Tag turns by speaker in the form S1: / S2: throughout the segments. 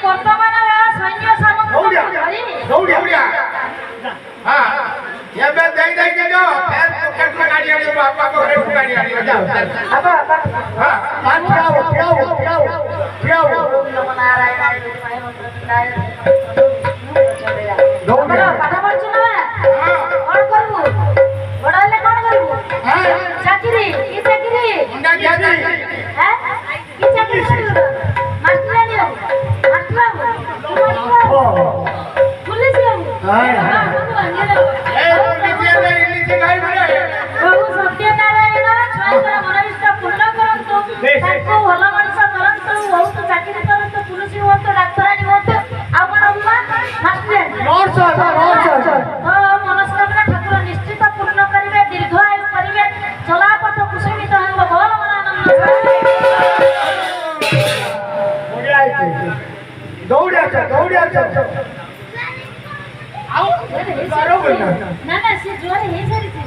S1: ବର୍ତ୍ତମାନ ସୈନ୍ୟ ସାମନ୍ତକୁ ଧରି
S2: ଦୌଡ଼ିଆ ହଁ ଏବେ ଦେଇ ଦେଇକି ଯାଅ ଫେର ପକେଟ में गाड़ी आनी बापा को घरे उठ गाड़ी आनी जाओ
S1: अब
S2: हां पियाओ
S1: ओम नमो नारायण दौड़ा पाठ पढ़छु ना कौन करबू बड़ा ले कौन करबू चाकरी की चाकरी
S2: मुंडा क्या दे
S1: हैं की चाकरी करबू मास्टर लियो मास्टर पुलिस लियो
S2: ए पुलिस ले गाड़ी बड़े
S1: प्रभु सत्यनारायण ଛୁଆଙ୍କର ମନୋବିଷ୍ଟ ପୂର୍ଣ୍ଣ କରନ୍ତୁ ତାଙ୍କୁ ଭଲ ମଣିଷ କରନ୍ତୁ ବହୁତ ଚାକିରି କରନ୍ତୁ ପୁଲିସ ହୁଅନ୍ତୁ ଡାକ୍ତରାଣୀ ହୁଅନ୍ତୁ ଆଉ କଣ ହୁଆ ମନସ୍କାମନା ଠାକୁର ନିଶ୍ଚିତ ପୂର୍ଣ୍ଣ କରିବେ ଦୀର୍ଘ ଆୟୁ କରିବେ ଚଲାପଥ କୁସୁମିତ ହେବ ଭଲ ମନ ଆନନ୍ଦ
S2: ଦୌଡ଼ିଆ ଆଉ
S1: ନା ସେ ଜୋରେ ହେଇସାରିଛି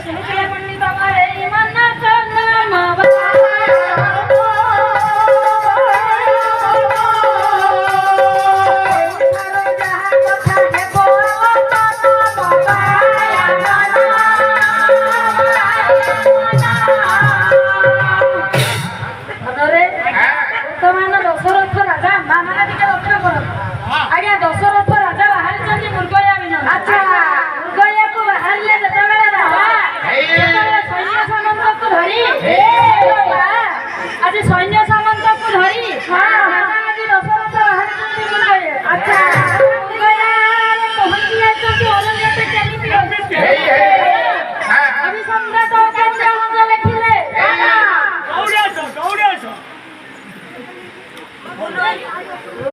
S1: ଶୁଣିଥିଲେ ପଣ୍ଡିତ ବାବାରେ ମନ ବର୍ତ୍ତମାନ ଦଶରଥ ରାଜା ମାନେ ଟିକେ ଲକ୍ଷ୍ୟ କର ଆଜ୍ଞା ଦଶରଥ ରାଜା ବାହାରିଛନ୍ତି ମୃଗୟା ବିନା ଆଚ୍ଛା ମୃଗୟାକୁ ବାହାରିଲେ ଯେତେବେଳେ ରାଜା ସୈନ୍ୟ ସାମନ୍ତକୁ ଧରି ଆଜି ସୈନ୍ୟ ସାମନ୍ତକୁ ଧରି ଆଜି ଦଶରଥ ବାହାରିଛନ୍ତି ମୃଗୟା ଆଚ୍ଛା ମୃଗୟାରେ ପହଞ୍ଚି ଯାଇଛନ୍ତି ଅରଣ୍ୟତେ କେମିତି ଅଭିସମ୍ରାଟ କାର୍ଯ୍ୟ ମଧ୍ୟ ଲେଖିଲେ